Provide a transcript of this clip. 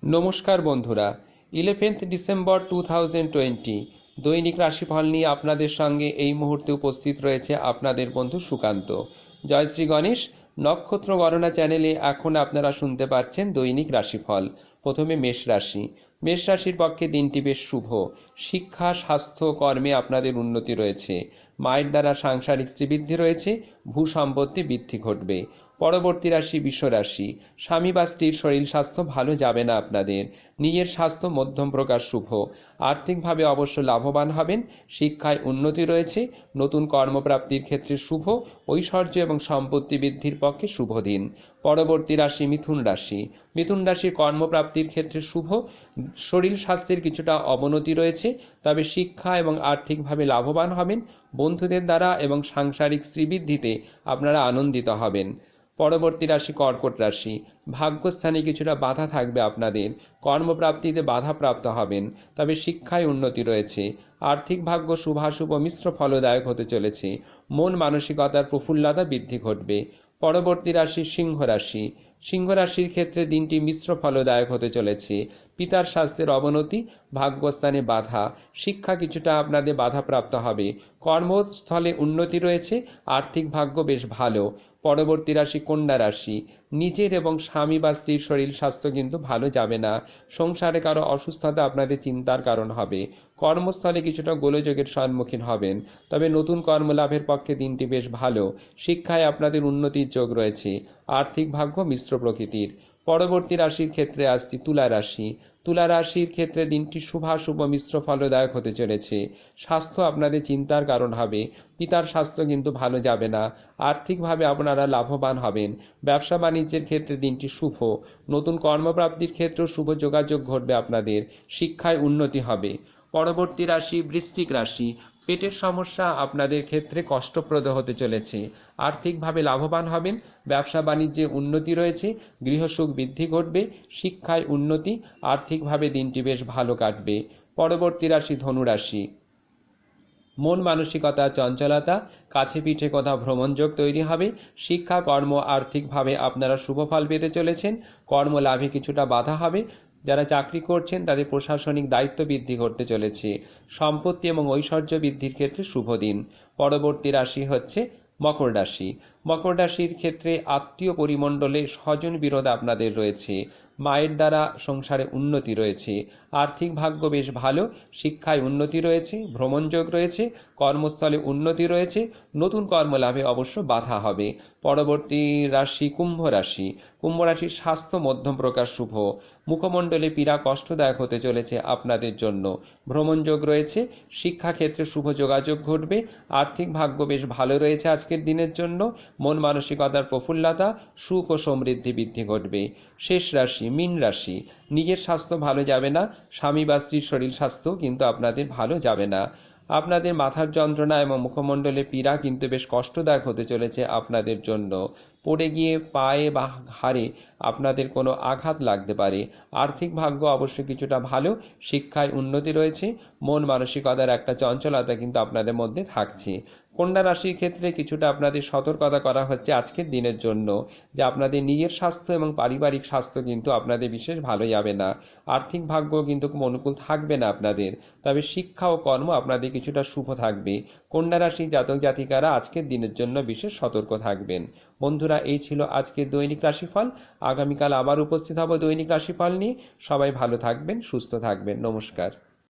নমস্কার বন্ধুরা, 11th December 2020 দৈনিক রাশিফল নিয়ে আপনাদের সঙ্গে এই মুহূর্তে উপস্থিত রয়েছে আপনাদের বন্ধু সুকান্ত। জয় শ্রী গণেশ। নক্ষত্র গণনা চ্যানেলে এখন আপনারা শুনতে পাচ্ছেন দৈনিক রাশিফল। প্রথমে মেষ রাশি। মেষ রাশির পক্ষে দিনটি বেশ শুভ। শিক্ষা, স্বাস্থ্য, কর্মে আপনাদের উন্নতি রয়েছে। মায়ের দ্বারা সাংসারিক শ্রীবৃদ্ধি রয়েছে। ভূ সম্পত্তি বৃদ্ধি ঘটবে। পরবর্তী রাশি বৃষ রাশি। স্বামী বা স্ত্রীর শরীর স্বাস্থ্য ভালো যাবে না আপনাদের। নিজের স্বাস্থ্য মধ্যম প্রকার শুভ। আর্থিকভাবে অবশ্য লাভবান হবেন। শিক্ষায় উন্নতি রয়েছে। নতুন কর্মপ্রাপ্তির ক্ষেত্রে শুভ। ঐশ্বর্য এবং সম্পত্তি বৃদ্ধির পক্ষে শুভ দিন। পরবর্তী রাশি মিথুন রাশি। মিথুন রাশির কর্মপ্রাপ্তির ক্ষেত্রে শুভ। শরীর স্বাস্থ্যের কিছুটা অবনতি রয়েছে, তবে শিক্ষা এবং আর্থিকভাবে লাভবান হবেন। বন্ধুদের দ্বারা এবং সাংসারিক শ্রীবৃদ্ধিতে আপনারা আনন্দিত হবেন। পরবর্তী রাশি কর্কট রাশি। ভাগ্যস্থানে কিছুটা বাধা থাকবে আপনাদের। কর্মপ্রাপ্তিতে বাধাপ্রাপ্ত হবেন, তবে শিক্ষায় উন্নতি রয়েছে। আর্থিক ভাগ্য শুভাশুভ মিশ্র ফলদায়ক হতে চলেছে। মন মানসিকতার প্রফুল্লতা বৃদ্ধি ঘটবে। পরবর্তী রাশি সিংহ রাশি। সিংহ রাশির ক্ষেত্রে দিনটি মিশ্র ফলদায়ক হতে চলেছে। পিতার স্বাস্থ্যের অবনতি, ভাগ্যস্থানে বাধা, শিক্ষা কিছুটা আপনাদের বাধাপ্রাপ্ত হবে। কর্মস্থলে উন্নতি রয়েছে। আর্থিক ভাগ্য বেশ ভালো। পরবর্তী রাশি কন্যা রাশি। নিজের এবং স্বামী বা স্ত্রীর শরীর স্বাস্থ্য কিন্তু ভালো যাবে না। সংসারে কারো অসুস্থতা আপনাদের চিন্তার কারণ হবে। কর্মস্থলে কিছুটা গোলযোগের সম্মুখীন হবেন, তবে নতুন কর্মলাভের পক্ষে দিনটি বেশ ভালো। শিক্ষায় আপনাদের উন্নতির যোগ রয়েছে। আর্থিক ভাগ্য মিশ্র প্রকৃতির। পরবর্তী রাশির ক্ষেত্রে আসছি তুলা রাশি। তুলা রাশির ক্ষেত্রে দিনটি শুভাশুভ মিশ্র ফলদায়ক হতে চলেছে। স্বাস্থ্য আপনাদের চিন্তার কারণ হবে। পিতার স্বাস্থ্য কিন্তু ভালো যাবে না। আর্থিকভাবে আপনারা লাভবান হবেন। ব্যবসা বাণিজ্যের ক্ষেত্রে দিনটি শুভ। নতুন কর্মপ্রাপ্তির ক্ষেত্রেও শুভ যোগাযোগ ঘটবে আপনাদের। শিক্ষায় উন্নতি হবে। পরবর্তী রাশি বৃশ্চিক রাশি। পেটের সমস্যা আপনাদের ক্ষেত্রে কষ্টপ্রদ হতে চলেছে। আর্থিকভাবে লাভবান হবেন। ব্যবসা বাণিজ্যে উন্নতি রয়েছে। গৃহসুখ বৃদ্ধি ঘটবে। শিক্ষায় উন্নতি। আর্থিকভাবে দিনটি বেশ ভালো কাটবে। পরবর্তী রাশি ধনু রাশি। মন মানসিকতা চঞ্চলতা, কাছে পিঠে কোথাও ভ্রমণযোগ তৈরি হবে। শিক্ষা, কর্ম, আর্থিকভাবে আপনারা শুভ ফল পেতে চলেছেন। কর্মলাভে কিছুটা বাধা হবে। যারা চাকরি করছেন তাদের প্রশাসনিক দায়িত্ব বৃদ্ধি ঘটতে চলেছে। সম্পত্তি এবং ঐশ্বর্য বৃদ্ধির ক্ষেত্রে শুভ দিন। পরবর্তী রাশি হচ্ছে মকর রাশি। মকর রাশির ক্ষেত্রে আত্মীয় পরিমণ্ডলে স্বজন বিরোধ আপনাদের রয়েছে। মায়ের দ্বারা সংসারে উন্নতি রয়েছে। আর্থিক ভাগ্য বেশ ভালো। শিক্ষায় উন্নতি রয়েছে। ভ্রমণযোগ রয়েছে। কর্মস্থলে উন্নতি রয়েছে। নতুন কর্মলাভে অবশ্য বাধা হবে। পরবর্তী রাশি কুম্ভ রাশি। কুম্ভ রাশির স্বাস্থ্য মধ্যম প্রকার শুভ। মুখমণ্ডলে পীড়া কষ্টদায়ক হতে চলেছে আপনাদের জন্য। ভ্রমণযোগ রয়েছে। শিক্ষাক্ষেত্রে শুভ যোগাযোগ ঘটবে। আর্থিক ভাগ্য বেশ ভালো রয়েছে আজকের দিনের জন্য। মন মানসিকতার প্রফুল্লতা, সুখ ও সমৃদ্ধি বৃদ্ধি ঘটবে। শেষ রাশি মীন রাশি। নিজের স্বাস্থ্য ভালো যাবে না। স্বামী বা স্ত্রীর শরীর স্বাস্থ্য কিন্তু আপনাদের ভালো যাবে না। আপনাদের মাথার যন্ত্রণা এবং মুখমণ্ডলে পীড়া কিন্তু বেশ কষ্টদায়ক হতে চলেছে আপনাদের জন্য। পড়ে গিয়ে পায়ে বা ঘাড়ে আপনাদের কোনো আঘাত লাগতে পারে। আর্থিক ভাগ্য অবশ্য কিছুটা ভালো। শিক্ষায় উন্নতি রয়েছে। মন মানসিকতার একটা চঞ্চলতা কিন্তু আপনাদের মধ্যে থাকছে। কন্যা রাশির ক্ষেত্রে কিছুটা আপনাদের সতর্কতা করা হচ্ছে আজকের দিনের জন্য, যে আপনাদের নিজের স্বাস্থ্য এবং পারিবারিক স্বাস্থ্য কিন্তু আপনাদের বিশেষ ভালো যাবে না। আর্থিক ভাগ্য কিন্তু খুব অনুকূল থাকবে না আপনাদের, তবে শিক্ষা ও কর্ম আপনাদের কিছুটা শুভ থাকবে। কন্যা রাশি জাতক জাতিকারা আজকের দিনের জন্য বিশেষ সতর্ক থাকবেন। বন্ধুরা, এই ছিল আজকের দৈনিক রাশিফল। আগামীকাল আবার উপস্থিত হব দৈনিক রাশিফল নিয়ে। সবাই ভালো থাকবেন, সুস্থ থাকবেন। নমস্কার।